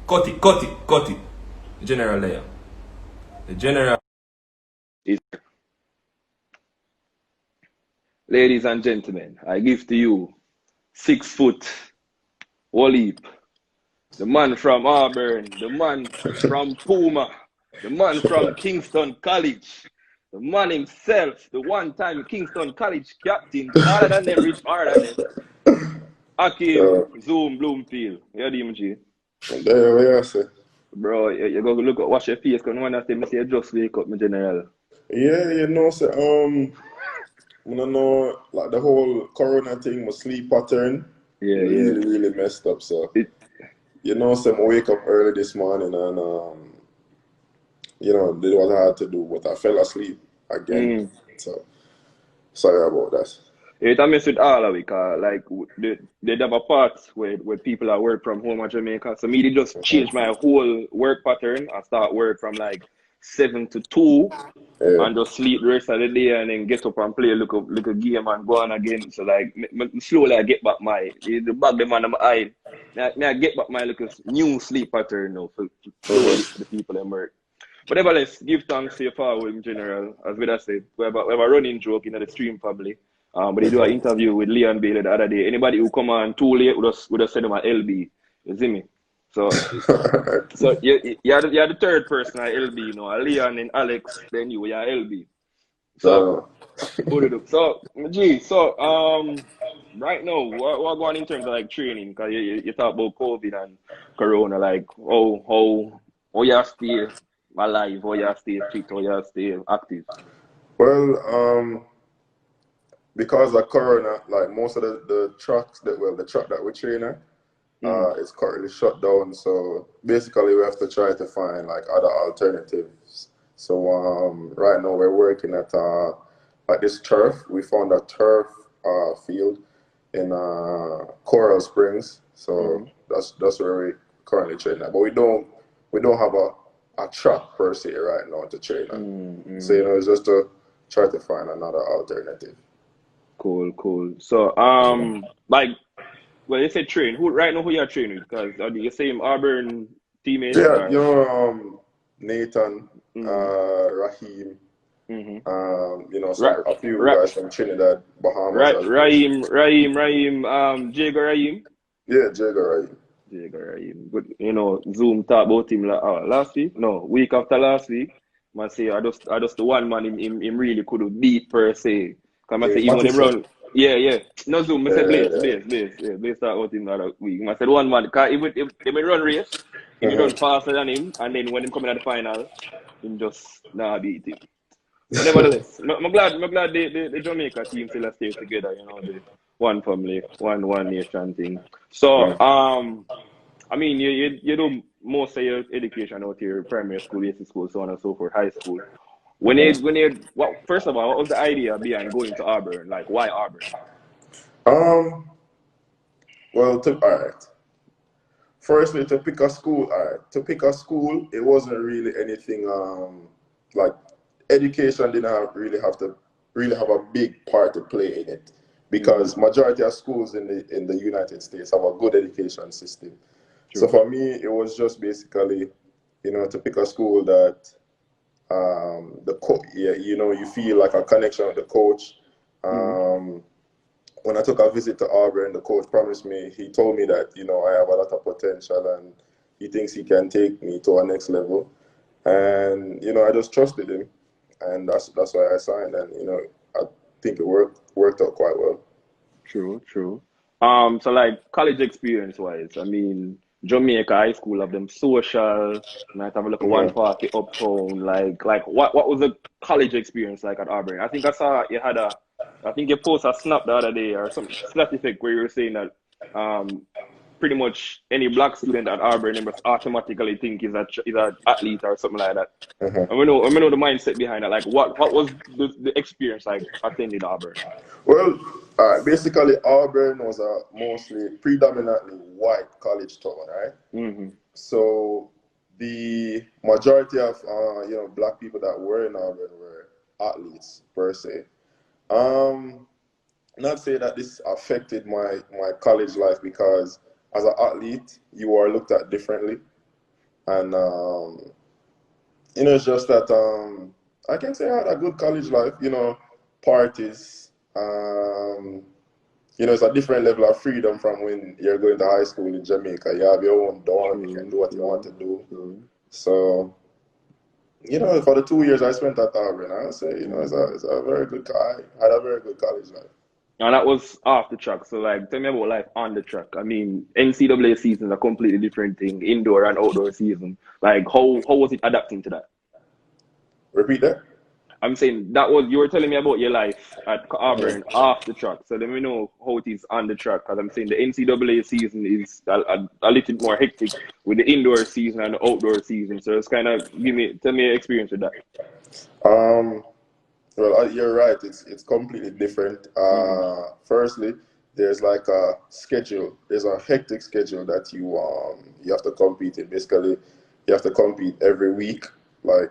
Cut it. The general there. The general. Ladies and gentlemen, I give to you 6 foot Waleep, the man from Auburn, the man from Puma, the man from Kingston College, the man himself, the one-time Kingston College captain, taller than them, rich harder than them. Akeem Bloomfield. You hear him, G? There we are, sir. Bro, you go look at wash your face because one of them say you just wake up, my general. Yeah, you know, sir. I don't know, like the whole corona thing, my sleep pattern, really messed up. So, you know, so I wake up early this morning and, you know, did what I had to do, but I fell asleep again. So, sorry about that. It mess with all of it, like they have a part where people are work from home in Jamaica. So me, they just change my whole work pattern. I start work from like 7 to 2 and just sleep the rest of the day and then get up and play a little game and go on again. So like slowly I get back the back them on my eye. I get back my little new sleep pattern now for the people that work. But nevertheless, give thanks to your father in general. As we said, we have a running joke in the stream probably. But they do an interview with Leon Bailey the other day. Anybody who come on too late would just send them an LB. You see me? So you're the third person at LB, you know. Leon and Alex, then you're LB. So right now, what going in terms of like training? Because you talk about COVID and Corona, like how you stay alive, how you stay fit, how you stay active. Well, because of Corona, like most of the tracks the track that we train at, is currently shut down. So basically, we have to try to find like other alternatives. So right now we're working at like this turf. We found a turf field in Coral Springs. So that's where we currently train at. But we don't have a track per se right now to train at. So you know, it's just to try to find another alternative. Cool. So, like, well, you said train. Who you're training with? Because are you same Auburn teammates? Yeah, you know, Nathan, Raheem, you know, a few guys from Trinidad, Bahamas. Raheem, Jago Raheem. Yeah, Jago Raheem. But you know, Zoom talked about him last week. No, week after last week. Man say I just the one man him really could beat per se. Come I say even when they run. Yeah. No Zoom, I said Blaze. Yeah, Blaze talked about him the other week. I said one man, cause if they may run race, if he run faster than him, and then when him coming at the final, him just beat him. But nevertheless, I'm glad the Jamaica team still stay together, you know, the one family, one nation thing. So I mean you do most of your education out here, primary school, basic school, so on and so forth, high school. First of all, what was the idea behind going to Auburn? Like, why Auburn? Well, alright. Firstly, to pick a school, it wasn't really anything like education didn't really have a big part to play in it, because majority of schools in the United States have a good education system. True. So for me, it was just basically, you know, to pick a school that you know, you feel like a connection with the coach. When I took a visit to Auburn, the coach promised me, he told me that, you know, I have a lot of potential and he thinks he can take me to a next level. And, you know, I just trusted him. And that's why I signed. And, you know, I think it worked out quite well. True. So like college experience wise, I mean, Jamaica high school have them social, might have a look at one party uptown. Like what was the college experience like at Auburn? I think I saw you had I think you posted a snap the other day or some snap effect where you were saying that pretty much any black student at Auburn must automatically think is an athlete or something like that. And we know the mindset behind it. Like what was the experience like attending Auburn? Well, basically Auburn was a mostly predominantly white college town, right? So the majority of you know, black people that were in Auburn were athletes per se. Not say that this affected my college life, because as an athlete you are looked at differently. And it's just that I can say I had a good college life. Parties. It's a different level of freedom from when you're going to high school in Jamaica. You have your own dorm. You can do what you want to do. So, for the 2 years I spent at Auburn, I'll say, it's a very good. I had a very good college life. And that was off the track. So, tell me about life on the track. I mean, NCAA season is a completely different thing, indoor and outdoor season. How was it adapting to that? Repeat that? I'm saying you were telling me about your life at Auburn off the track. So let me know how it is on the track. Because I'm saying the NCAA season is a little more hectic with the indoor season and the outdoor season. So it's kind of tell me your experience with that. Well, you're right. It's completely different. Firstly, there's like a schedule. There's a hectic schedule that you have to compete in. Basically, you have to compete every week. Like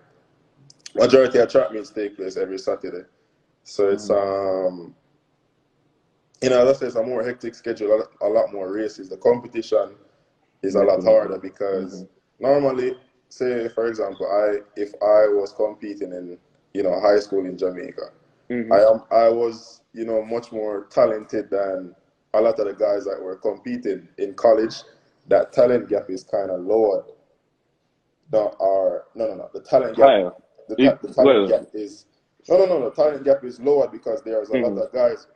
majority of track meets take place every Saturday. So it's let's say it's a more hectic schedule. A lot more races. The competition is a lot harder because normally, say for example, if I was competing in high school in Jamaica. I was, much more talented than a lot of the guys that were competing in college. That talent gap is kind of lowered. No. The talent gap. The talent gap is no. The talent gap is lowered because there's a lot of guys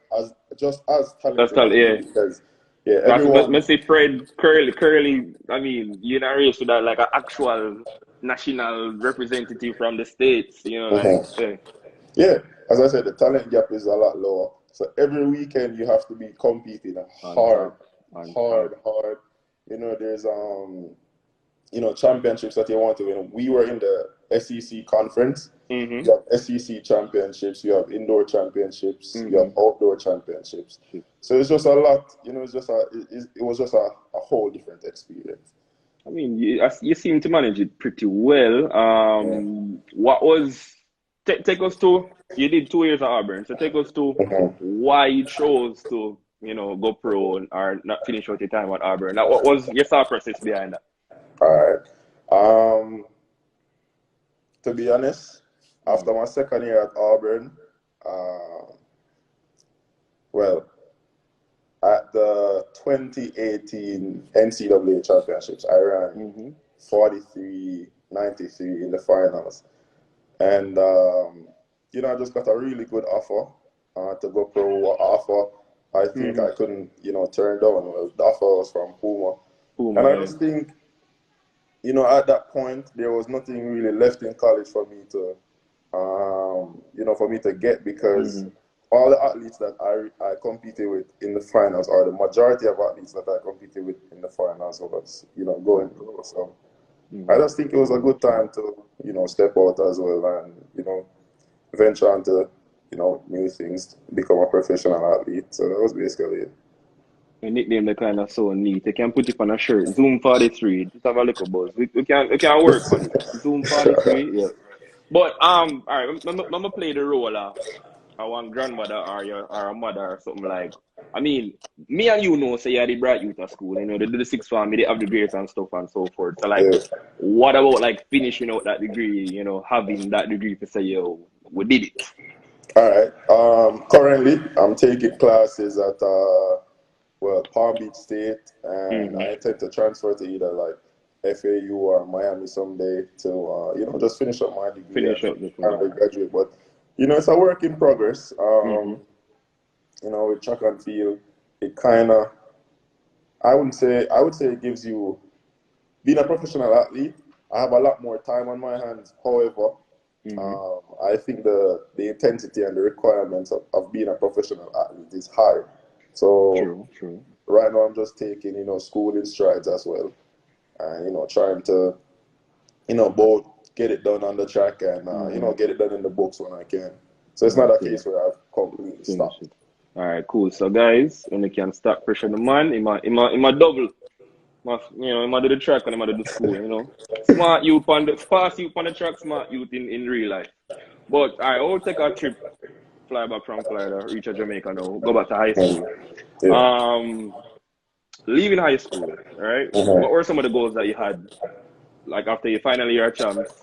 just as talented. Because everyone. Let's say Fred Curly. I mean, you're not raised to that like an actual national representative from the States, Yeah, as I said, the talent gap is a lot lower. So every weekend you have to be competing hard. There's championships that you want to win. We were in the SEC conference. You have SEC championships, you have indoor championships, you have outdoor championships. So it's just a lot. It was just a whole different experience. I mean, you seem to manage it pretty well. What was take us to? You did 2 years at Auburn, so take us to why you chose to go pro or not finish out your time at Auburn. Now, what was your thought process behind that? All right. To be honest, after my second year at Auburn, at the 2018 NCAA championships, I ran 43-93 in the finals. And, I just got a really good offer to go pro. Offer I think I couldn't, turn down. The offer was from Puma. And I just think, at that point, there was nothing really left in college for me to, get because all the athletes that I competed with in the finals, or the majority of athletes that I competed with in the finals was, going pro. So I just think it was a good time to, step out as well and, venture onto, new things, become a professional athlete. So that was basically it. Your nickname they kind of so neat. You can put it on a shirt. Zoom 43. Just have a little buzz. We can work on it. Zoom 43. Yeah. But all right. I'm gonna play the role of one grandmother or a mother or something like. I mean, me and you say you brought you to school. They do the sixth form, they have the grades and stuff and so forth. So what about finishing out that degree? Having that degree to say, yo, we did it. All right. Currently, I'm taking classes at Palm Beach State, and I intend to transfer to either FAU or Miami someday to just finish up my degree. Graduate, but it's a work in progress. With track and field, it kind of, I would say it gives you, being a professional athlete, I have a lot more time on my hands. However, I think the intensity and the requirements of being a professional athlete is high. So true. Right now I'm just taking, school in strides as well. And, trying to, both get it done on the track and, get it done in the books when I can. So it's not a case where I've completely stopped. All right, cool. So guys, when you can start pressure the man, in my double. In my do the track and in my do the school, Smart youth fast youth on the track, smart youth in real life. But all right, I'll take a trip, fly back from Florida, reach Jamaica now, go back to high school. Yeah. Leaving high school, right? What were some of the goals that you had like after your final year at champs,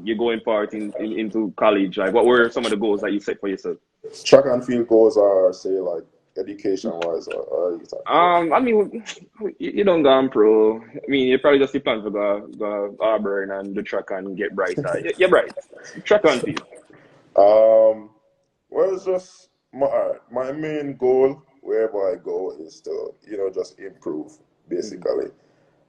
you're going part into college. Like, what were some of the goals that you set for yourself? Track and field goals are, say, like education wise, or you talking about? I mean, you don't go on pro. I mean, you probably just plan to go Auburn and the track and get brighter. You're bright. Track and field. Well, it's just my main goal wherever I go is to, just improve, basically.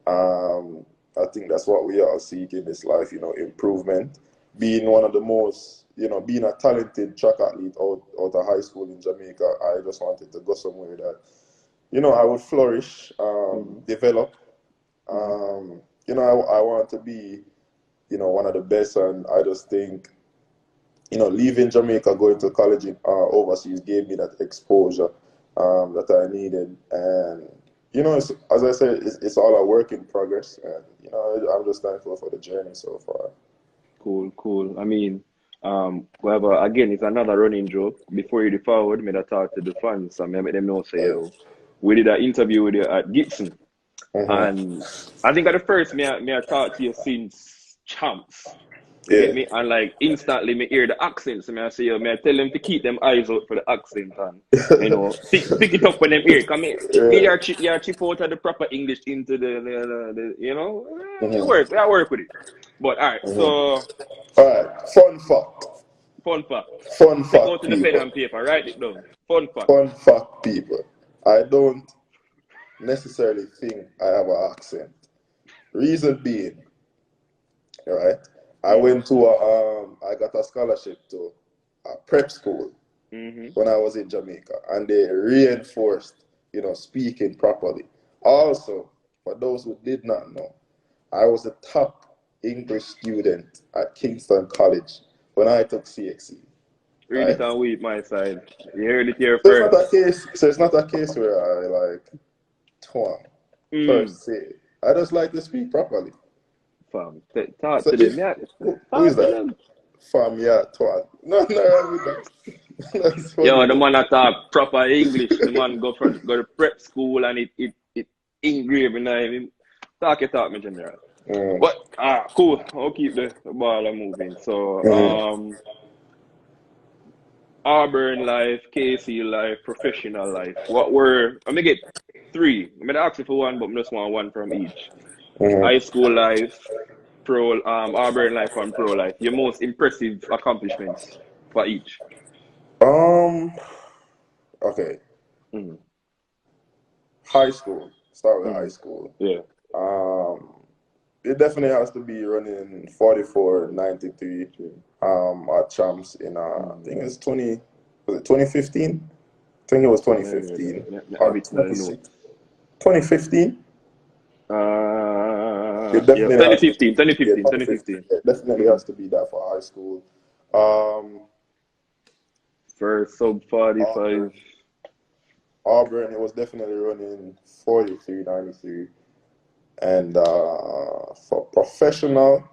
I think that's what we all seek in this life, improvement. Being one of the most, being a talented track athlete out of high school in Jamaica, I just wanted to go somewhere that, I would flourish, develop. I want to be, one of the best, and I just think, leaving Jamaica, going to college overseas gave me that exposure that I needed. And, as I said, it's all a work in progress. And, I'm just thankful for the journey so far. Cool. I mean, however, again, it's another running joke. Before you forward, me that talk to the fans and make them know, say, yo, we did an interview with you at Gibson. And I think at the first, me I talked to you since champs. You get me? And like instantly me hear the accents. I say, yo, I tell them to keep them eyes out for the accent and pick it up when them hear. Come here. You chip out of the proper English into the I work with it. But alright, so alright, fun fact. Take out to the pen and paper, write it down. Fun fact, people. I don't necessarily think I have an accent. Reason being, right? I went to I got a scholarship to a prep school when I was in Jamaica, and they reinforced, speaking properly. Also, for those who did not know, I was the top English student at Kingston College when I took CXC. Read it and weep my side. You heard it here first. So it's not a case where I like twang per se. I just like to speak properly. Fam, talk to them. Yeah. Who is that? Fam, yeah, twang. No, yo, the man that talk proper English. The man go to prep school and it engraved in him. Talk, my general. But cool. I'll keep the ball moving. So Auburn life, KC life, professional life. What were I get 3. I'm gonna ask you for one, but I just want one from each. High school life, pro Auburn life and pro life. Your most impressive accomplishments for each. Okay. High school. Start with high school. Yeah. It definitely has to be running 44.93 at champs in I think it's 2015? I think it was 2015. 2015? 2015. It definitely has to be that for high school. For sub 45. Auburn, it was definitely running 43.93. And for professional,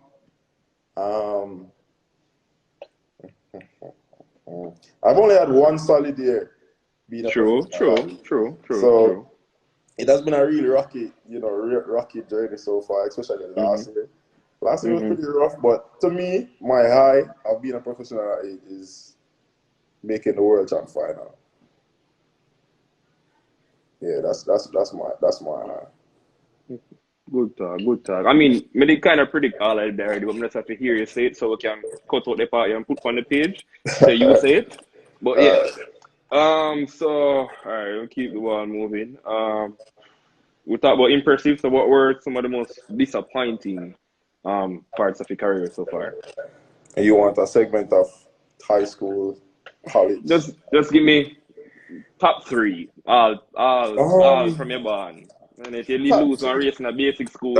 I've only had one solid year being a professional. True. It has been a really rocky journey so far, especially last year. Last year was pretty rough, but to me, my high of being a professional is making the World Champ final. Yeah, that's my high. Good talk. I mean, I did kind of predict all of that already, but I'm just have to hear you say it so we can cut out the part and put on the page so you say it. But yeah. So all right, we'll keep the ball moving. We talked about impressive. So what were some of the most disappointing parts of your career so far? And you want a segment of high school, college? Just give me top 3. All from your band. And if you lose one race in a basic school,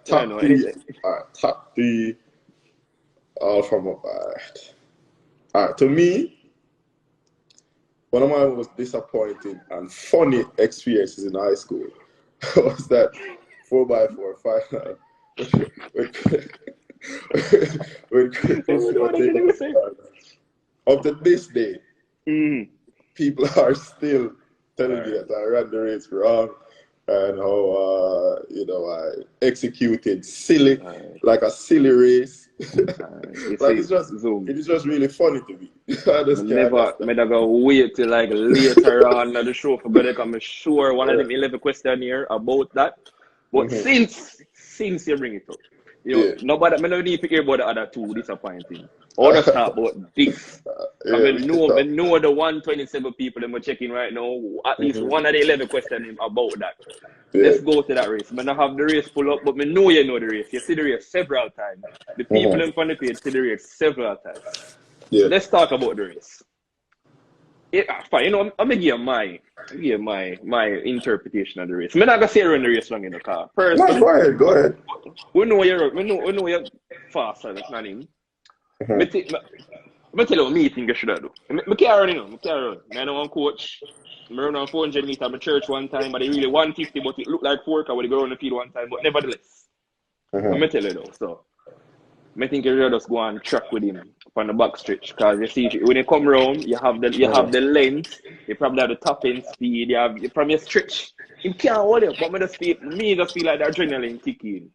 top 3, all from a band. All right, to me, one of my most disappointing and funny experiences in high school was that 4x4 final up to this day. People are still telling me that I ran the race wrong and how I executed silly. like a silly race. You Like see, Zoom. it is just really funny to me. I just can't Me understand. never wait till like later on in the show for better come sure one of them 11 question here about that. But since you bring it up, you know, Yeah. nobody me no need to hear about the other two disappointing. Or just talk about this. Yeah, I we can talk. know the 127 people that we're checking right now, at least one of the 11 questions about that. Yeah. Let's go to that race. I don't have the race pull up, but I know you know the race. You see the race several times. The people in front of you see the race several times. Yeah. Let's talk about the race. Fine, you know, I'm gonna give my interpretation of the race. I'm not gonna say run the race long in the car. No, Personally, go ahead. we know you're faster than him. Me tell you what me think I should have do. I can't run, you know. I can't run. I know one coach. I run on 400 meters at my church one time, but they really 150, but it looked like 4 when they go on the field one time. But nevertheless, I'm gonna tell you though. So I think you should just go and track with him on the back stretch, because you see when you come around, you have the length, you probably have the top end speed, from your stretch. You can't hold it, but me just feel like the adrenaline kicking.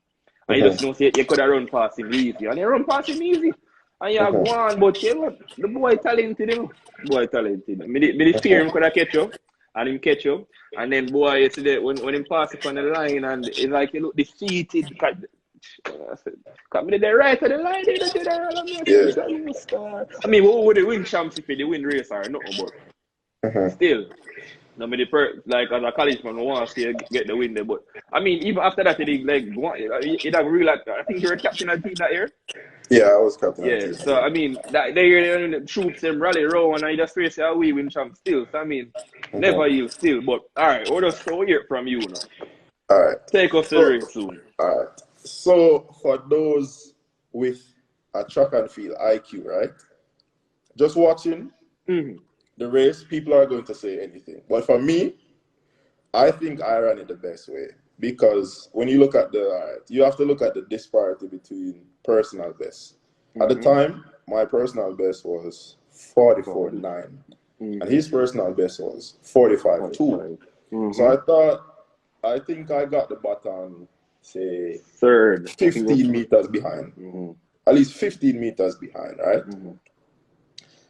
And you just know say you could have run past him easy. And you run past him easy. And you go on, but you know, the boy talented him. Boy talented. Me fear him could have catch you. And him catch you. And then boy, you see that when him pass it on the line and it's like you look defeated. Come in the right of the line, they do that. I mean, what would they win champs if they win race or nothing, but still. No, like as a college man, I want to see you get the win there. But I mean, even after that, you'd have real like I think you're a captain of the team that year. Yeah, I was captain of the Yeah, team. so I mean, that the troops and rally round and I just race we win champ still. So I mean, never you still. But all right, we'll just hear it from you now. All right. Take us to the race soon. All right. So for those with a track and field IQ, right? Just watching the race, people are going to say anything. But for me, I think I ran it the best way, because when you look at you have to look at the disparity between personal best. At the time, my personal best was 44.9, and his personal best was 45.2. So I think I got the baton, say, third, 15 meters behind, at least 15 meters behind, right?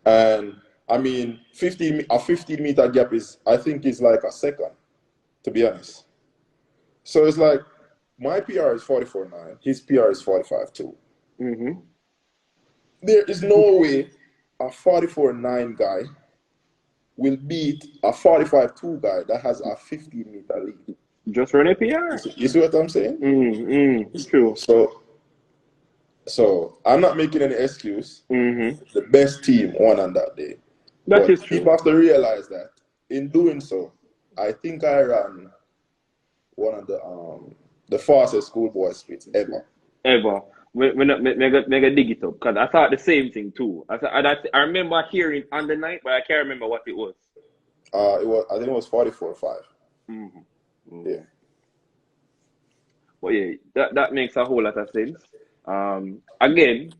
And I mean, a 15 meter gap I think is like a second, to be honest. So it's like my PR is 44.9, his PR is 45.2. There is no way a 44.9 guy will beat a 45.2 guy that has a 15 meter lead. Just run a PR. You see what I'm saying? It's true. So I'm not making any excuse. The best team won on that day. That is true. People have to realize that in doing so, I think I ran one of the fastest schoolboy splits ever. When I dig it up, because I thought the same thing too. I remember hearing on the night, but I can't remember what it was. I think it was 44.5. Yeah. But yeah, that makes a whole lot of sense. Again,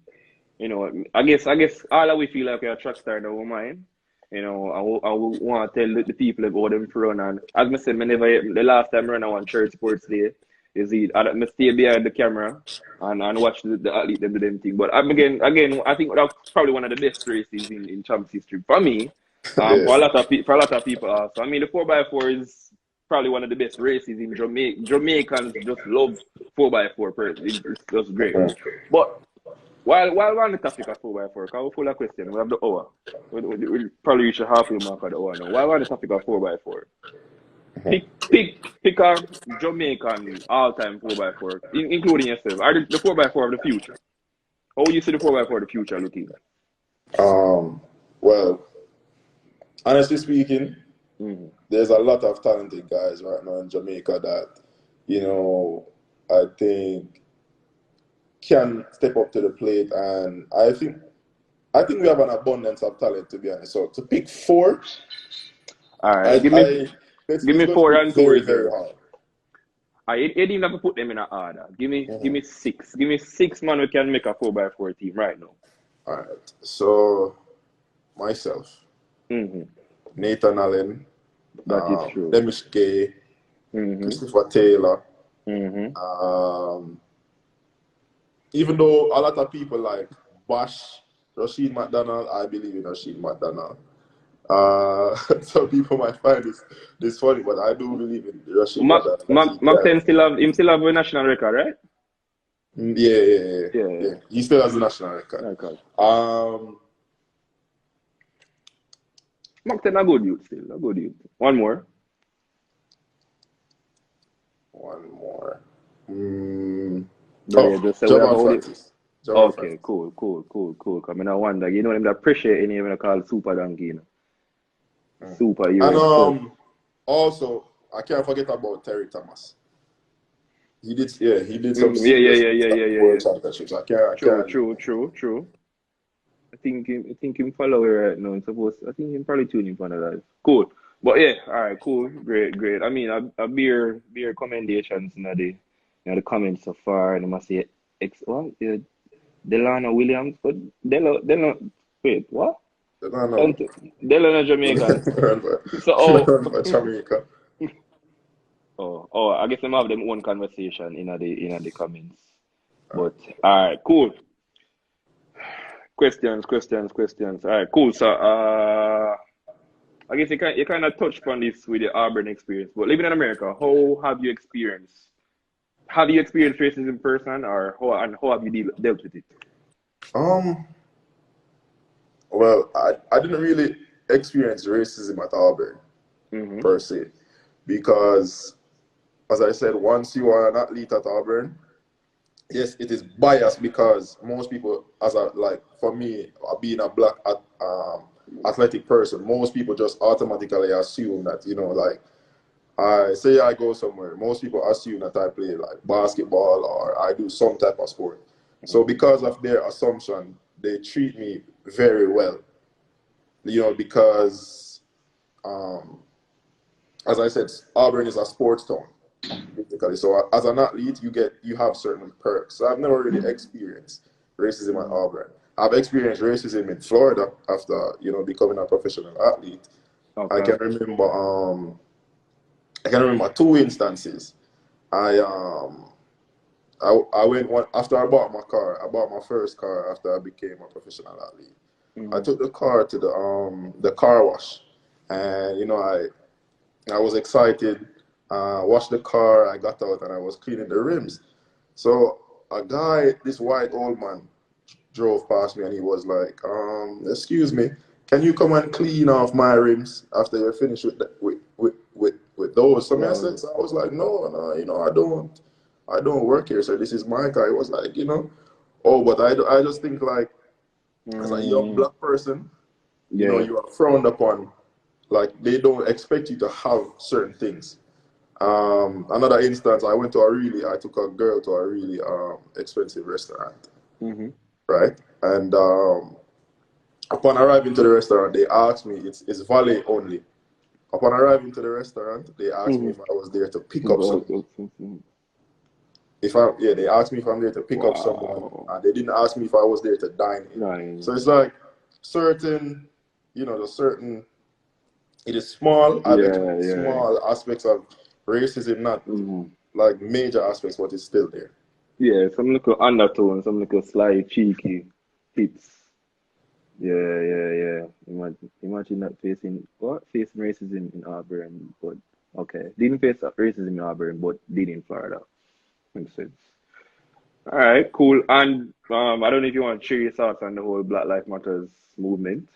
you know, I guess all of we feel like we're a track star, don't mind. You know, I want to tell the people about them to run. And as I said, the last time I ran on Church Sports Day, I stay behind the camera and watch the athlete them do them thing. But again, I think that's probably one of the best races in champs history for me. For a lot of people also. I mean, the 4x4 is probably one of the best races in Jamaica. Jamaicans just love 4x4. It's just great. But while we're on the topic of 4x4, because we're full of questions, we have the hour. We'll probably reach a halfway mark of the hour now. While we're on the topic of 4x4, pick a Jamaican all-time 4x4, including yourself. Are the 4x4 of the future? How do you see the 4x4 of the future looking? Well, honestly speaking, there's a lot of talented guys right now in Jamaica that, you know, I think can step up to the plate, and I think we have an abundance of talent, to be honest. So to pick 4, all right, give me 4 and 2 very, very hard. You didn't have to put them in an order. Give me 6. Give me 6 man who can make a 4x4 team right now. All right. So myself, Nathan Allen, that is true. Demish Gay, Christopher Taylor. even though a lot of people like bash Rashid McDonald, I believe in Rashid McDonald. Some people might find this funny, but I do believe in Rashid McDonald. Mac 10 still have a national record, right? Yeah. He still has a national record. Mac 10 a good youth still, a good youth. One more. Javon Francis. Okay, cool. Because I wonder, you know them that appreciate any even call Super Donkey, you know. Superhero. And also, I can't forget about Terry Thomas. He did some World Championships. I can't. True. I think him follow her right now. I think him probably tune in for that. Cool. But yeah, all right, cool, great. I mean, a beer commendations in the comments so far, and I must say, Delano Williams, but Delano, wait, what? Delano Jamaican. So Jamaica. I guess them have them own conversation in the comments. But all right, cool. Questions. All right, cool. So I guess you kind of touched upon this with your Auburn experience, but living in America, how have you experienced? Have you experienced racism in person, or how have you dealt with it? Well, I didn't really experience racism at Auburn per se, because, as I said, once you are an athlete at Auburn, yes, it is biased because most people, for me, being a black athletic person, most people just automatically assume that, I go somewhere, most people assume that I play like basketball or I do some type of sport. So because of their assumption, they treat me very well, because, as I said, Auburn is a sports town, basically. So as an athlete, you have certain perks. So I've never really experienced racism at Auburn. I've experienced racism in Florida after, becoming a professional athlete. Okay. I can remember two instances. I went after I bought my car. I bought my first car after I became a professional athlete. I took the car to the car wash, and I was excited. Washed the car. I got out and I was cleaning the rims. So a guy, this white old man, drove past me and he was like, "Excuse me, can you come and clean off my rims after you're finished with those?" So I was like, no, I don't work here, so this is my car. He was like, but I just think like, as a young black person, you are frowned upon. Like, they don't expect you to have certain things. Another instance, I took a girl to a really expensive restaurant, right? And upon arriving to the restaurant, they asked me, it's valet only. Upon arriving to the restaurant, they asked me if I was there to pick up someone. They asked me if I'm there to pick up someone, and they didn't ask me if I was there to dine in. So it's like certain, it is small, small aspects of racism, not like major aspects, but it's still there. Yeah, some little undertone, some little slight cheeky hits. Yeah. Imagine that facing racism in Auburn, but okay. Didn't face racism in Auburn, but did in Florida. Makes sense. All right, cool. And I don't know if you want to share your thoughts on the whole Black Lives Matters movement.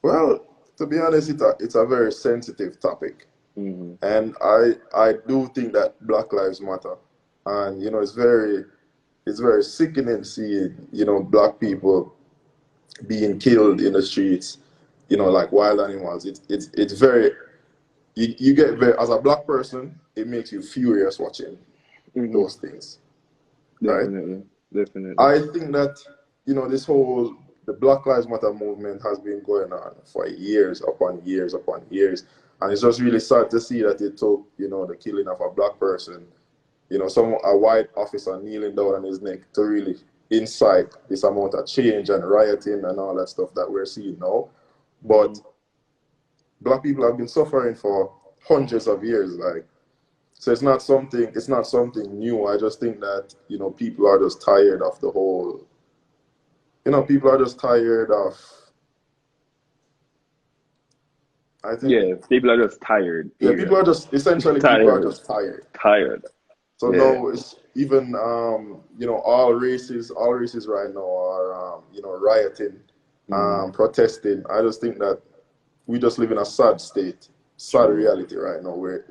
Well, to be honest, it's a very sensitive topic, and I do think that Black Lives Matter, and it's very sickening seeing black people being killed in the streets, like wild animals. It's very, you get very, as a black person, it makes you furious watching those things. Definitely. I think that the Black Lives Matter movement has been going on for years upon years upon years, and it's just really sad to see that it took the killing of a black person, a white officer kneeling down on his neck to really incite this amount of change and rioting and all that stuff that we're seeing now. But black people have been suffering for hundreds of years. Like, So it's not something new. I just think that, people are just tired of the whole, people are just tired of, I think, Yeah, people are just tired. yeah, people Period. are just, essentially, people are Tired. just tired. Tired. So Yeah. now it's even, all races right now are, rioting, protesting. I just think that we just live in a sad state, sad reality right now, where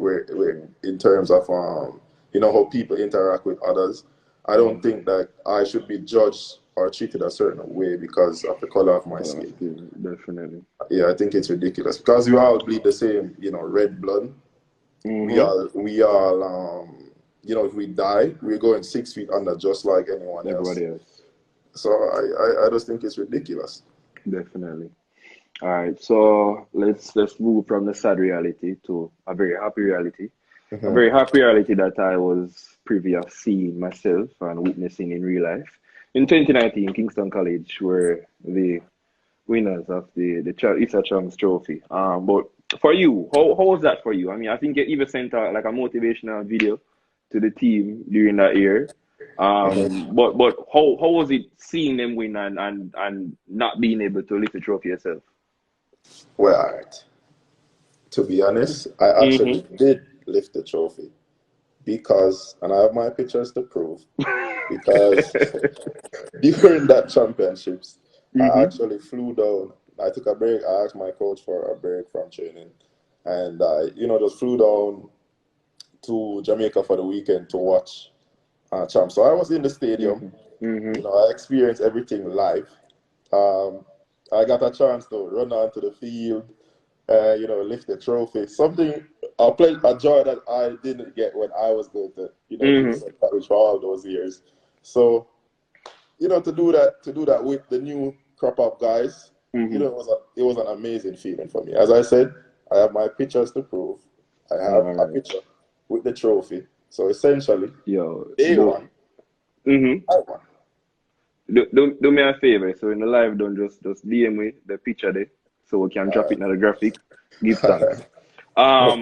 in terms of, how people interact with others. I don't think that I should be judged or treated a certain way because of the color of my skin. Definitely. Yeah, I think it's ridiculous because we all bleed the same, red blood. We all, if we die, we're going 6 feet under just like anyone else. Everybody else. So I just think it's ridiculous. Definitely. All right, so let's move from the sad reality to a very happy reality. A very happy reality that I was privy of seeing myself and witnessing in real life. In 2019, Kingston College were the winners of the Issa Chums Trophy. But for you, how was that for you? I mean, I think you even sent a motivational video to the team during that year. But how was it seeing them win and not being able to lift the trophy yourself? Well, all right. To be honest, I actually did lift the trophy because, and I have my pictures to prove, because during that championships, I actually flew down. I took a break. I asked my coach for a break from training, and I, just flew down to Jamaica for the weekend to watch champ. So I was in the stadium. I experienced everything live. I got a chance to run onto the field, lift the trophy. Something, a joy that I didn't get when I was going to, do St. Georges for all those years. So, to do that with the new crop up guys, it was an amazing feeling for me. As I said, I have my pictures to prove. I have a picture with the trophy. So essentially, they won. I won. Do me a favor. So in the live, don't just DM me the picture there, so we can drop it in the graphic. Give thanks. All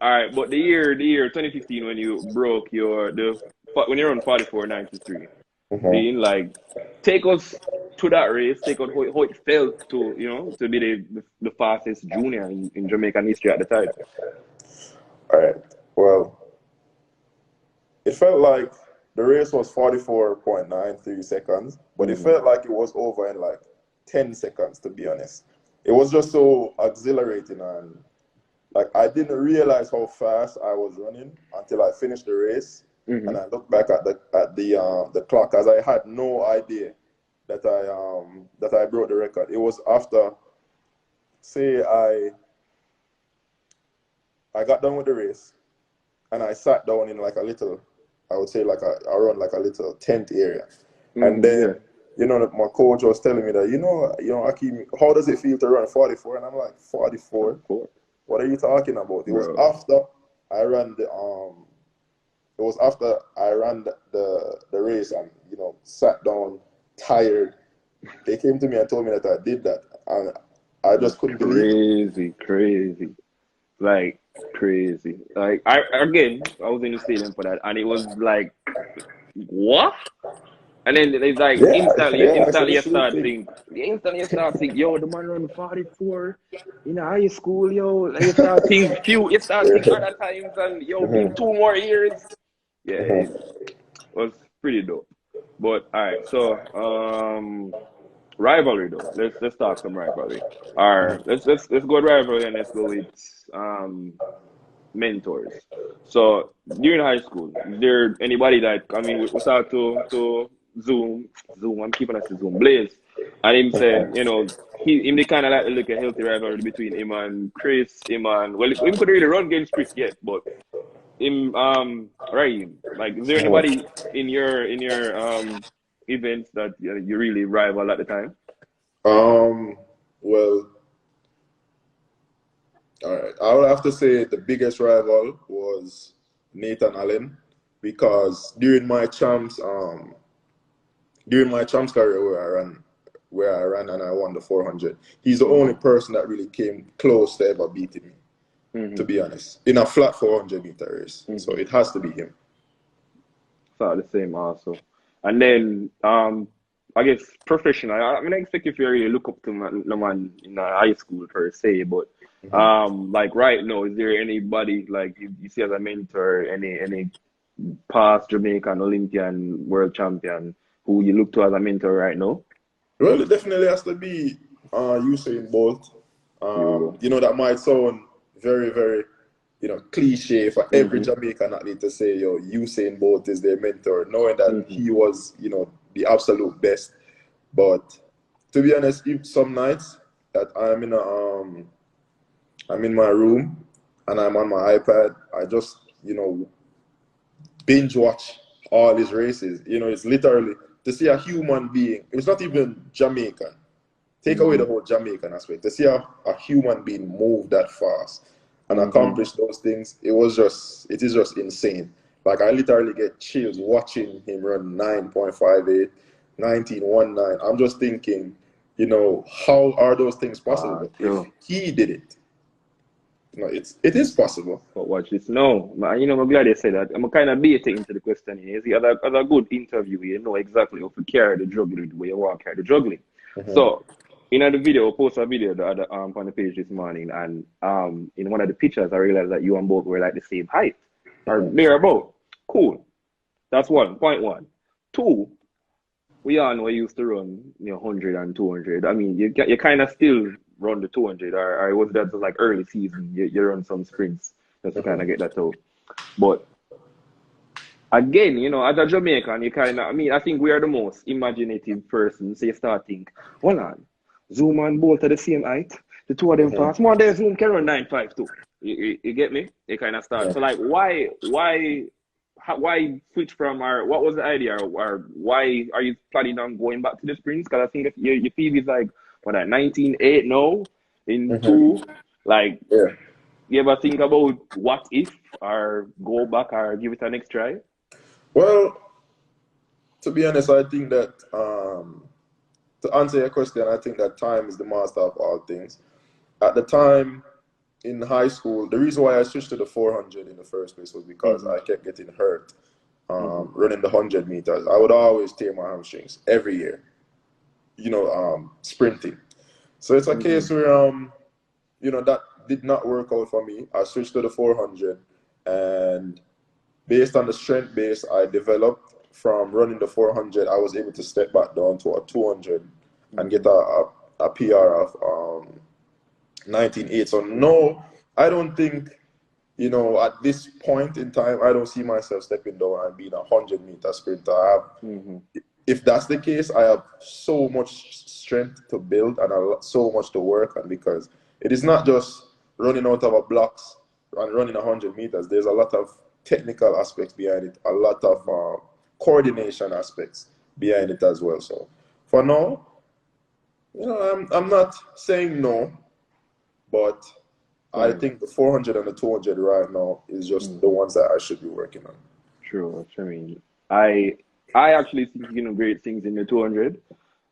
right. But the year 2015 when you broke when you're on 44.93, being like, take us to that race. Take us how it felt to be the fastest junior in Jamaican history at the time. All right. Well, it felt like the race was 44.93 seconds, but it felt like it was over in like 10 seconds, to be honest. It was just so exhilarating, and like I didn't realize how fast I was running until I finished the race, and I looked back at the clock, as I had no idea that I broke the record. It was after, say, I got done with the race, and I sat down in like a little, I would say around like a little tent area. And then, my coach was telling me that, Akeem, how does it feel to run 44? And I'm like, 44? What are you talking about? It was after I ran the race and, sat down tired. They came to me and told me that I did that. And I just couldn't believe it. Crazy. Like, crazy. Like, I was in the stadium for that, and it was like, what? And then it's like instantly you start think, yo, the man run 44 in high school, yo. Like, you start think other times, and yo, been 2 more years. Yeah, it was pretty dope. But all right, so rivalry though. Let's talk some rivalry. All right, let's go with rivalry, and let's go with mentors. So during high school, is there anybody that, I mean, we start to Zoom, I'm keeping us to Zoom, Blaze, and him said, him they kind of like to look at healthy rivalry between him and Chris, well, he could really run against Chris yet, but him, Raheem, like, is there anybody in your events that you really rival at the time? Well, all right. I would have to say the biggest rival was Nathan Allen, because during my champs career where I ran and I won the 400, he's the only person that really came close to ever beating me. to be honest, in a flat 400-meter race. So it has to be him. So the same also. And then I guess professional. I mean, I expect if you really look up to no man in high school per se, but like right now, is there anybody like you see as a mentor, any past Jamaican Olympian world champion who you look to as a mentor right now? Well, it definitely has to be Usain Bolt. You know, that might sound very, very, you know, cliche for every Jamaican athlete to say, yo, Usain Bolt is their mentor, knowing that he was, you know, the absolute best. But to be honest, if some nights that I'm in my room and I'm on my iPad, I just, you know, binge watch all his races. You know, it's literally to see a human being. It's not even Jamaican. Take away the whole Jamaican aspect. To see a human being move that fast and accomplish those things, it is just insane. Like, I literally get chills watching him run 9.58, 19.19. I'm just thinking, you know, how are those things possible? If he did it, you know, it is possible. But watch this. No, you know, I'm glad you said that. I'm kind of baiting into the question here. See, as a good interview, you know exactly how to carry the juggling the way you want to carry the juggling. So, in the video, I posted a video on the page this morning, and in one of the pictures, I realized that you and both were like the same height, or thereabout. Cool. That's one. Point one. Two, we all know we used to run, you know, 100 and 200. I mean, you kind of still run the 200, or was that just like early season? You run some sprints just to kind of get that out. But again, you know, as a Jamaican, you kind of, I mean, I think we are the most imaginative person. So you start think, hold on, Zoom and Bolt are the same height. The two of them fast. More than Zoom can run 9.52. You get me? You kind of start. So like, why switch from, or what was the idea, or why are you planning on going back to the sprints? Because I think if your PB is like, what, 19.8 now in 2, like, you ever think about what if, or go back, or give it a next try? Well, to be honest, I think that to answer your question, I think that time is the master of all things. At the time in high school, the reason why I switched to the 400 in the first place was because I kept getting hurt running the 100 meters. I would always tear my hamstrings every year, you know, sprinting. So it's a case where, you know, that did not work out for me. I switched to the 400, and based on the strength base I developed from running the 400, I was able to step back down to a 200 and get a PR of 19.8. So no, I don't think, you know, at this point in time, I don't see myself stepping down and being a 100-meter sprinter. If that's the case, I have so much strength to build and so much to work on, because it is not just running out of a blocks and running 100 meters. There's a lot of technical aspects behind it, a lot of coordination aspects behind it as well. So for now, you know, I'm not saying no, but I think the 400 and the 200 right now is just the ones that I should be working on. True. I mean, I actually think, you know, great things in the 200.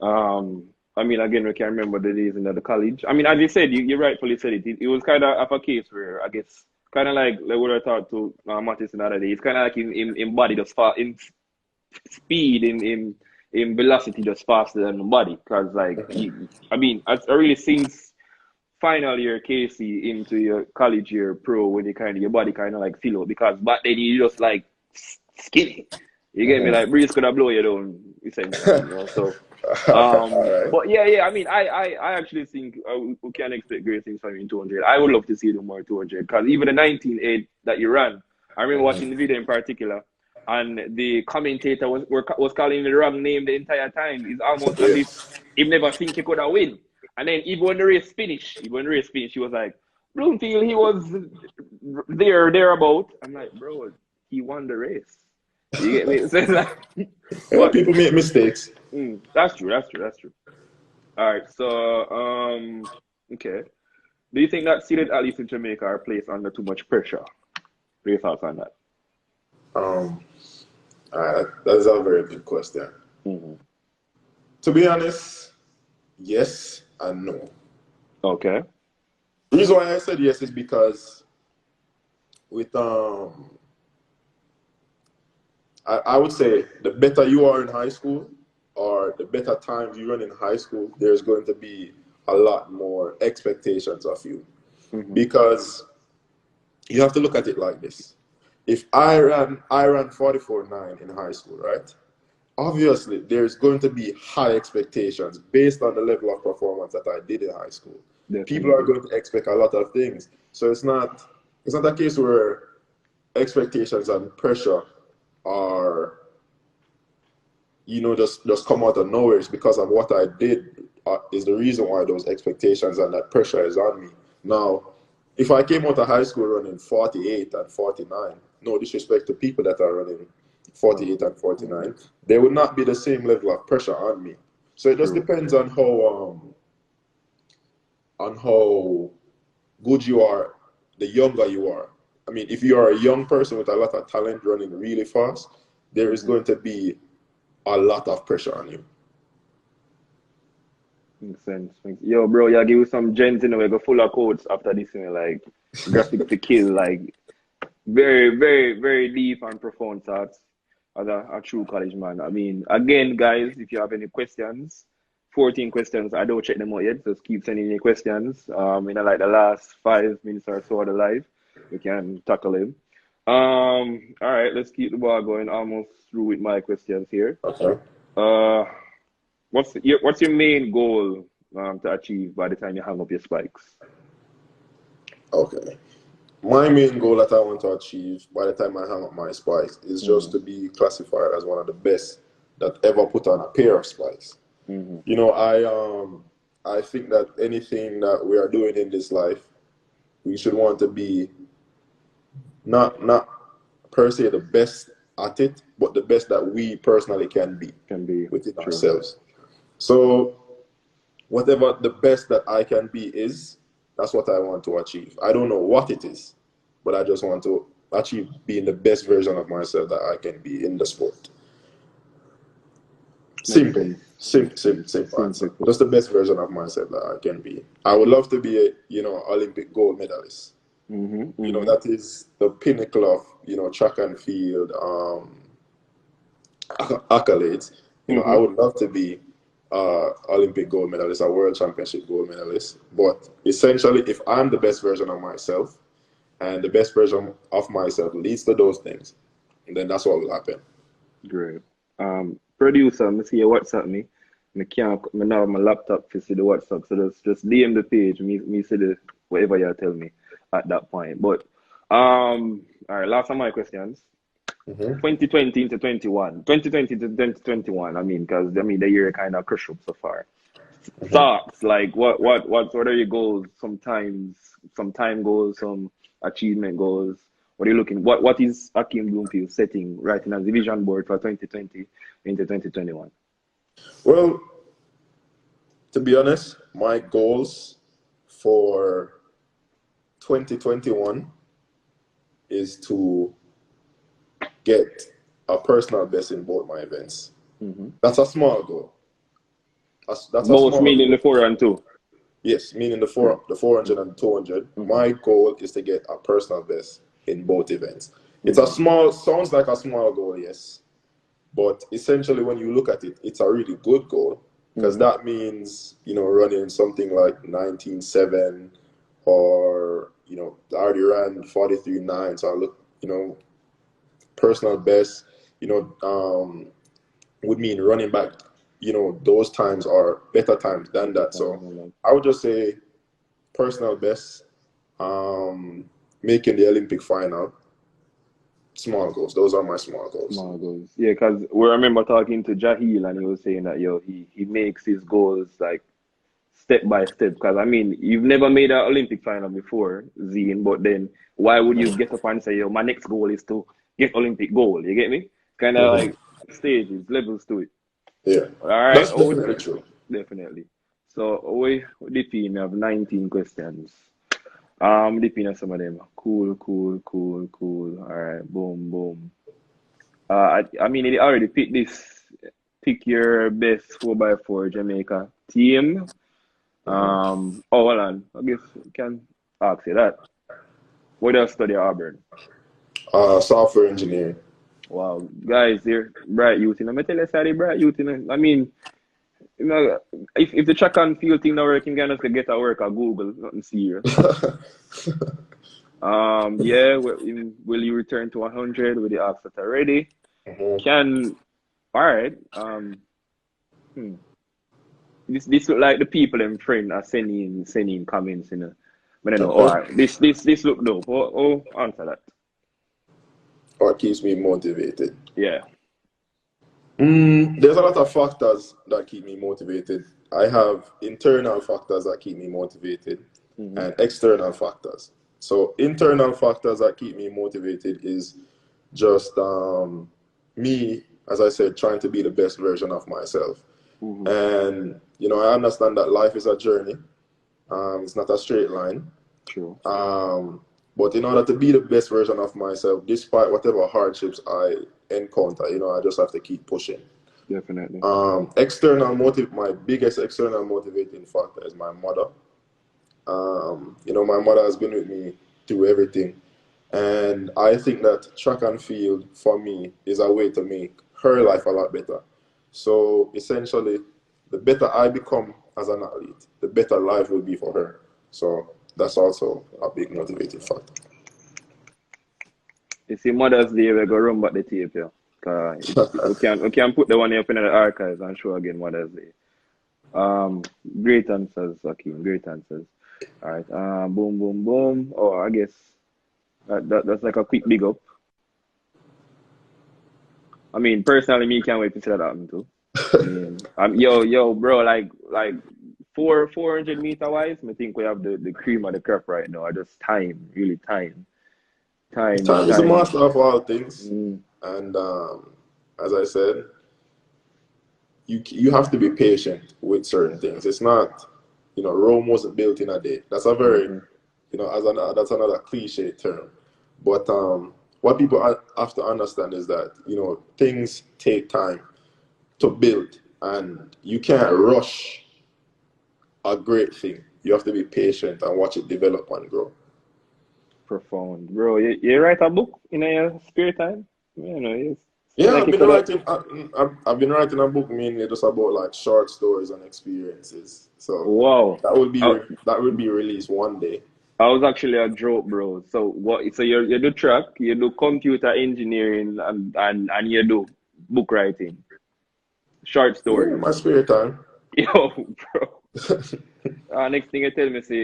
I mean, again, we can remember the days in the college. I mean, as you said, you rightfully said it. It was kind of a case where, I guess, kind of like what I talked to Mattis the other day. It's kind of like in body just fast, in speed, in velocity just faster than the body. Because like, I mean, I really since final year KC into your college year pro, when your body kind of like fill out, because back then you just like skinny. You get me? Like breeze could have blow you down essentially, you know. So, but yeah. I mean, I actually think we can expect great things from you in 200. I would love to see you do more 200, because even the 19.8 that you ran, I remember watching the video in particular, and the commentator was calling the wrong name the entire time. It's almost as if he never think he could have win. And then even when the race finished, he was like, Bloomfield, he was thereabout. I'm like, bro, he won the race. You get me? So like, people make mistakes. That's true. All right, so okay. Do you think that seeded athletes in Jamaica are placed under too much pressure? What are your thoughts on that? That's a very good question. To be honest, yes and no. Okay. The reason why I said yes is because with I would say the better you are in high school or the better times you run in high school, there's going to be a lot more expectations of you. Because you have to look at it like this. If I ran 44.9 in high school, right? Obviously, there's going to be high expectations based on the level of performance that I did in high school. Definitely. People are going to expect a lot of things. So it's not a case where expectations and pressure are, just come out of nowhere. It's because of what I did is the reason why those expectations and that pressure is on me. Now, if I came out of high school running 48 and 49, no disrespect to people that are running 48 and 49, there would not be the same level of pressure on me. So it just depends on how good you are, the younger you are. I mean, if you are a young person with a lot of talent running really fast, there is going to be a lot of pressure on you. Makes sense. Yo, bro, you give you some gems in the way, go full of quotes after this, like graphic to kill, like very, very, very deep and profound thoughts as a true college man. I mean, again, guys, if you have any questions, 14 questions, I don't check them out yet, just keep sending me questions. In like the last 5 minutes or so of the live, we can tackle them. All right, let's keep the ball going. Almost through with my questions here. Okay. What's your main goal to achieve by the time you hang up your spikes? Okay. My main goal that I want to achieve by the time I hang up my spikes is just to be classified as one of the best that ever put on a pair of spikes. You know, I think that anything that we are doing in this life, we should want to be not per se the best at it, but the best that we personally can be within ourselves. So whatever the best that I can be is, that's what I want to achieve. I don't know what it is, but I just want to achieve being the best version of myself that I can be in the sport. Simple answer. Just the best version of myself that I can be. I would love to be a, Olympic gold medalist. You know, that is the pinnacle of, track and field accolades. You know, I would love to be Olympic gold medalist, a world championship gold medalist. But essentially, if I'm the best version of myself and the best version of myself leads to those things, then that's what will happen. Great. Producer, I see your WhatsApp me. I can't now have my laptop to see the WhatsApp, so just DM the page, me see the whatever you tell me at that point. But all right, last of my questions. 2020 into 21. 2020 to 2021, because the year kind of crushed up so far. Thoughts, like what are your goals? Sometimes some time goals, some achievement goals. What are you looking? What is Akeem Bloomfield setting right now as the vision board for 2020 into 2021? Well, to be honest, my goals for 2021 is to get a personal best in both my events. That's a small goal. That's most meaning the 4 and 2. Yes, meaning the 400 and 200. My goal is to get a personal best in both events. It's sounds like a small goal, yes. But essentially, when you look at it, it's a really good goal because that means, running something like 19.7 or, I already ran 43.9. So I look, personal best, would mean running back, those times are better times than that. So I would just say personal best, making the Olympic final. Small goals. Those are my small goals. Small goals. Yeah, because we remember talking to Jahil and he was saying that, he makes his goals like step by step. Because, you've never made an Olympic final before, Zine, but then why would you get up and say, my next goal is to get Olympic gold? You get me? Kind of like stages, levels to it. Yeah. All right. That's definitely true. Definitely. So, we have 19 questions. Dipping at some of them. Cool. All right, boom. It already picked this. Pick your best 4x4 Jamaica team. Hold on. I guess we can ask you that. What do you study at Auburn? Software engineering. Wow, guys, they're bright youth. You know, I tell you, say bright youth. You know, I mean, you know, if the track and field thing not working, you can just get a work at Google. Nothing serious. Yeah. Will you return to 100 with the apps that are ready? Mhm. All right. This look like the people in friend are sending comments. You know, but I know. All Okay. right. This look dope. Answer that. What keeps me motivated? Yeah. There's a lot of factors that keep me motivated. I have internal factors that keep me motivated Mm-hmm. and external factors. So internal factors that keep me motivated is just me, as I said, trying to be the best version of myself. Mm-hmm. And I understand that life is a journey. It's not a straight line. True. But in order to be the best version of myself, despite whatever hardships I encounter, I just have to keep pushing. Definitely. My biggest external motivating factor is my mother. My mother has been with me through everything. And I think that track and field for me is a way to make her life a lot better. So essentially, the better I become as an athlete, the better life will be for her. So that's also a big motivating factor. You see, Mother's Day, we go run back the tape, yeah. We can put the one up in the archives and show again Mother's Day. Great answers, Akeem. Great answers. All right. Boom, boom, boom. Oh, I guess that's like a quick big up. I mean, personally, me can't wait to see that happen too. I mean, yo, bro, like 400 meter wise, I think we have the cream of the crop right now. I just really time. Time is the master of all things. Mm, And as I said, you have to be patient with certain things. It's not, Rome wasn't built in a day. That's a very, mm-hmm. that's another cliche term. But what people have to understand is that, things take time to build, and you can't rush a great thing. You have to be patient and watch it develop and grow. Profound, bro. You write a book in your spare time? It's Yeah, like I've you been could have. writing. I've been writing a book mainly just about like short stories and experiences. So Wow. that will be released one day. I was actually a joke, bro. So what? So you do track, you do computer engineering, and you do book writing, short Yeah, stories. my spare time. Yo, bro. Next thing you tell me, say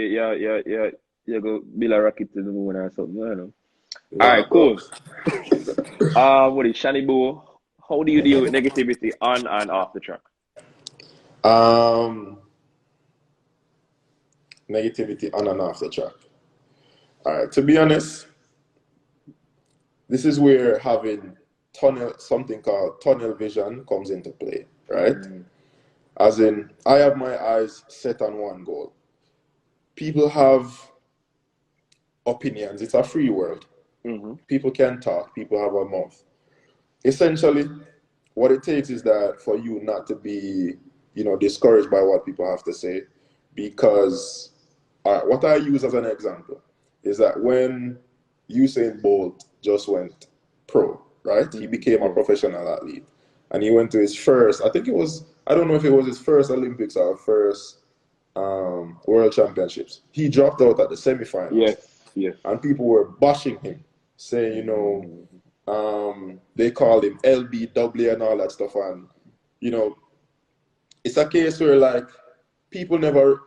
you go build a rocket to the moon or something. I don't know. All Nah, right, bro. cool. What is Shanibu? How do you deal with negativity on and off the track? Um, Negativity on and off the track. All right. To be honest, this is where having something called tunnel vision comes into play, right? Mm, As in, I have my eyes set on one goal. People have opinions. It's a free world. mm-hmm. People can talk. People have a mouth. Essentially, what it takes is that for you not to be, discouraged by what people have to say, because what I use as an example is that when Usain Bolt just went pro, right? He became a Yeah. professional athlete, and he went to his first. I don't know if it was his first Olympics or first World Championships. He dropped out at the semifinals, Yes. and people were bashing him, saying, Mm-hmm. they called him LBW and all that stuff. And, you know, it's a case where, like, people never,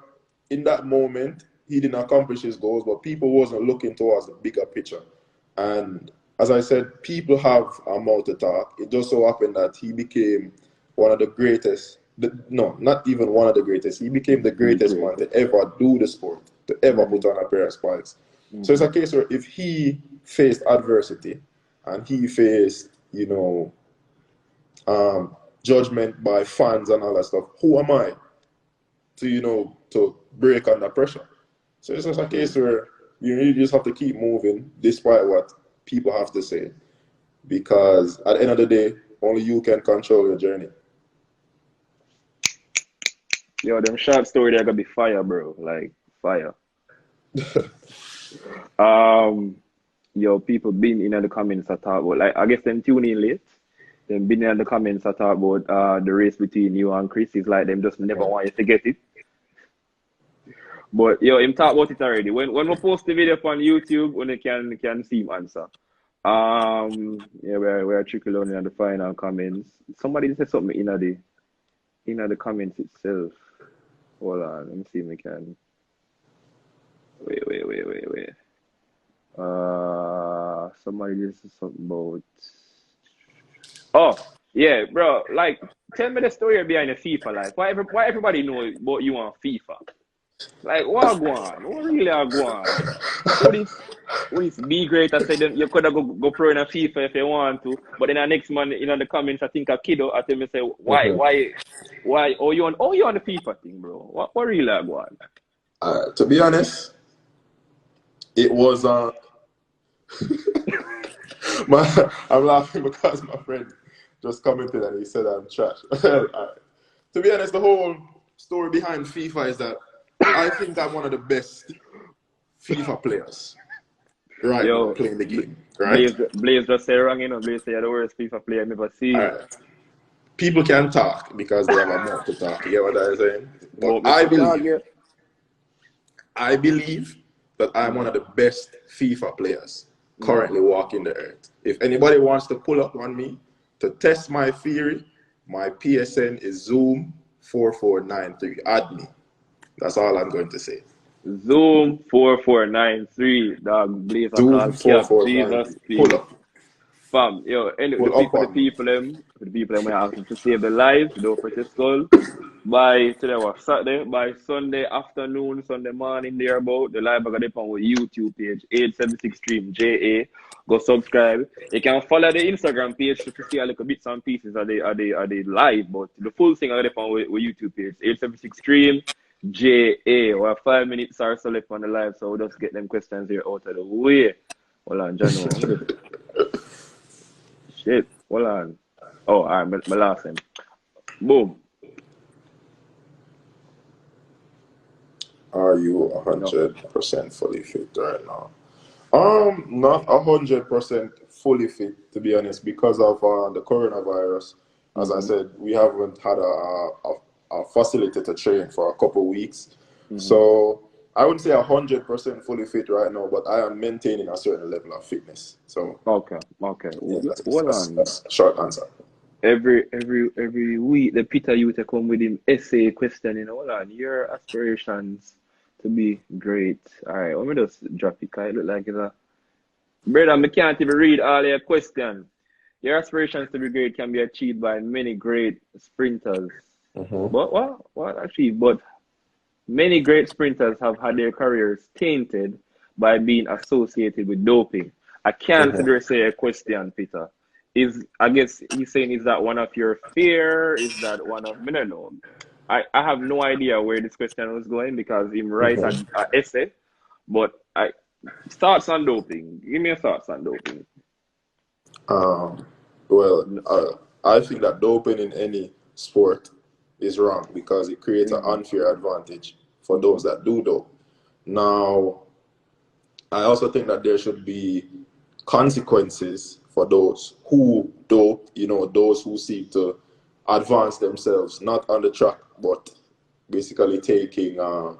in that moment, he didn't accomplish his goals, but people wasn't looking towards the bigger picture. And as I said, people have a mouth to talk. It just so happened that he became one of the greatest, no, not even one of the greatest. He became the The greatest man to greatest. ever do the sport, to ever Mm-hmm. put on a pair of spikes. So it's Mm-hmm. a case where if he faced adversity and he faced, judgment by fans and all that stuff, who am I to, to break under pressure? So it's just a case True. where you really just have to keep moving despite what people have to say, because at the end of the day, only you can control your journey. Yo, them short story they're gonna be fire, bro. Like fire. Yo, people been in the comments I talk about, like, I guess them tune in late. Them been in the comments I talk about the race between you and Chris. It's like them just never want you to get it. But yo, him talk about it already. When we post the video up on YouTube, when they can see him answer. Yeah, we're trickling on in the final comments. Somebody said something in the comments itself. Hold on, let me see if we can. Wait. Somebody just said something about. Oh, yeah, bro. Like, tell me the story behind the FIFA. Like, why everybody know about you on FIFA? Like, what go on? What really are go on? What is be great? I said you could have go pro in a FIFA if you want to, but then the next man in the comments, I think a kiddo, I tell me say why? Oh, you on the FIFA thing, bro? What really are go on? To be honest, it was I'm laughing because my friend just commented and he said I'm trash. To be honest, the whole story behind FIFA is that I think I'm one of the best FIFA players now playing the game. Right? Blaze just say wrong, Blaze say you're the worst FIFA player I've ever seen. Right. People can talk because they have a mouth to talk. You get what I'm saying? But I believe that I'm one of the best FIFA players currently walking the earth. If anybody wants to pull up on me to test my theory, my PSN is Zoom4493. Add me. That's all I'm going to say. Zoom4493, dog. Blaze Jesus, pull up. Fam, yo, and for the people we ask them to save the lives, don't forget skull. By today was Saturday, by Sunday afternoon, Sunday morning, thereabout, the live are gonna be on our YouTube page, 876stream JA. Go subscribe. You can follow the Instagram page to see a little bits and pieces of the live, but the full thing are gonna be on our YouTube page, 876stream JA. We have 5 minutes or so left on the live, so we'll just get them questions here out of the way. Hold on, John. Shit, hold on. Oh, all right, my last name. Boom. Are you 100% fully fit right now? Not 100% fully fit, to be honest, because of the coronavirus. As I said, we haven't had a facility to train for a couple of weeks. So I wouldn't say 100% fully fit right now, but I am maintaining a certain level of fitness. So okay. Yeah, that's a short answer. Every week, the Peter used to come with him essay question. Hold on, your aspirations to be great. All right, let me just drop it. Cause it look like it's a brother. I can't even read all your questions. Your aspirations to be great can be achieved by many great sprinters. But what achieved? But many great sprinters have had their careers tainted by being associated with doping. I can't say a question, Peter. I guess he's saying, is that one of your fear? Is that one of, I don't know. I have no idea where this question was going because he writes an essay, but thoughts on doping. Give me your thoughts on doping. I think that doping in any sport is wrong because it creates an unfair advantage for those that do dope. Now, I also think that there should be consequences for those who dope, those who seek to advance themselves, not on the track, but basically taking, banned,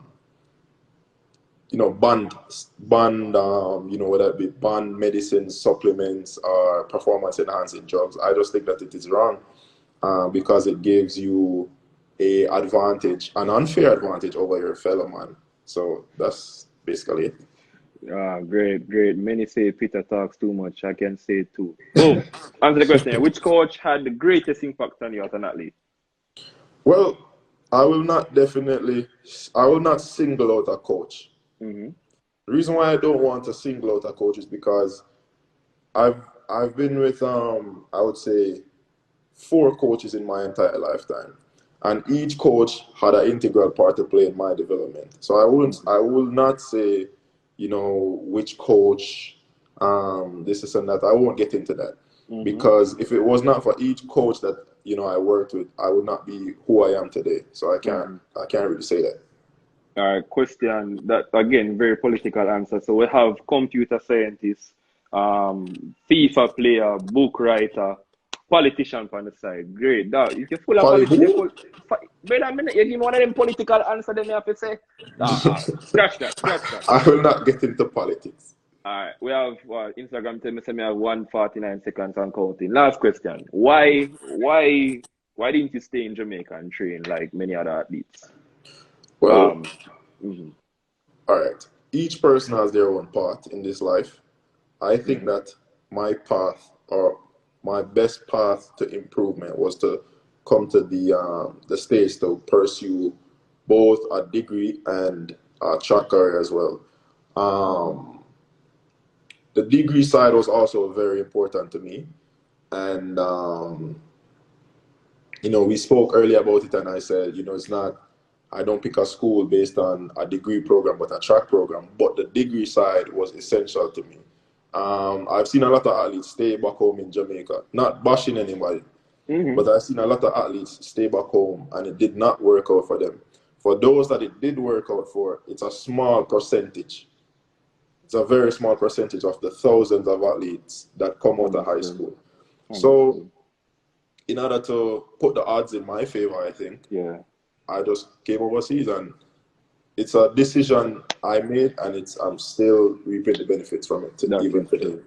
whether it be banned medicines, supplements, or performance enhancing drugs. I just think that it is wrong because it gives you an unfair advantage over your fellow man. So that's basically it. Great. Many say Peter talks too much. I can say it too. Boom. Answer the question. Which coach had the greatest impact on you as an athlete? Well, I will not single out a coach. The reason why I don't want to single out a coach is because I've been with I would say 4 coaches in my entire lifetime, and each coach had an integral part to play in my development. So I will not say, which coach, this and that. I won't get into that because if it was not for each coach that I worked with, I would not be who I am today. So I can't really say that. All right, question that again, very political answer. So we have computer scientist, FIFA player, book writer, politician on the side. Great. That if you're full of Pali politics, you're who? full. Wait a minute, you give me one of them political answer, then you have to say, scratch that, scratch that. I will not get into politics. All right, we have Instagram tell me say me have 149 seconds and counting. Last question. Why didn't you stay in Jamaica and train like many other athletes? Well, Mhm, all right. Each person has their own path in this life. I think mhm. that my path or my best path to improvement was to come to the States to pursue both a degree and a track career as well. Um, the degree side was also very important to me, and we spoke earlier about it, and I said, it's not. I don't pick a school based on a degree program, but a track program. But the degree side was essential to me. I've seen a lot of athletes stay back home in Jamaica, not bashing anybody, but I've seen a lot of athletes stay back home and it did not work out for them. For those that it did work out for, it's a small percentage. It's a very small percentage of the thousands of athletes that come out of high Understood. school. So, Understood. in order to put the odds in my favor, I think, Yeah. I just came overseas, and it's a decision I made, and I'm still reaping the benefits from it That even is today. true.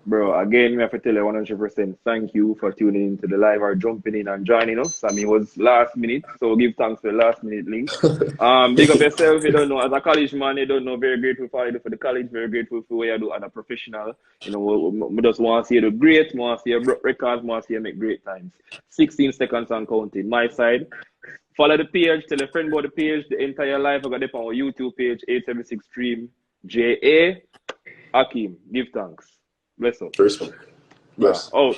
Bro, again, we have to tell you 100% thank you for tuning into the live or jumping in and joining us. I mean, it was last minute, so give thanks for the last minute link. Big up yourself, you don't know, as a college man, you don't know, very grateful for you do for the college, very grateful for what you do as a professional. You know, we just want to see you do great, we want to see you broke records, we want to see you make great times. 16 seconds and counting. My side. Follow the page, tell a friend about the page, the entire live. I got it on our YouTube page, 876stream, JA, Akeem. Give thanks. Bless up. Respect. Bless. Out.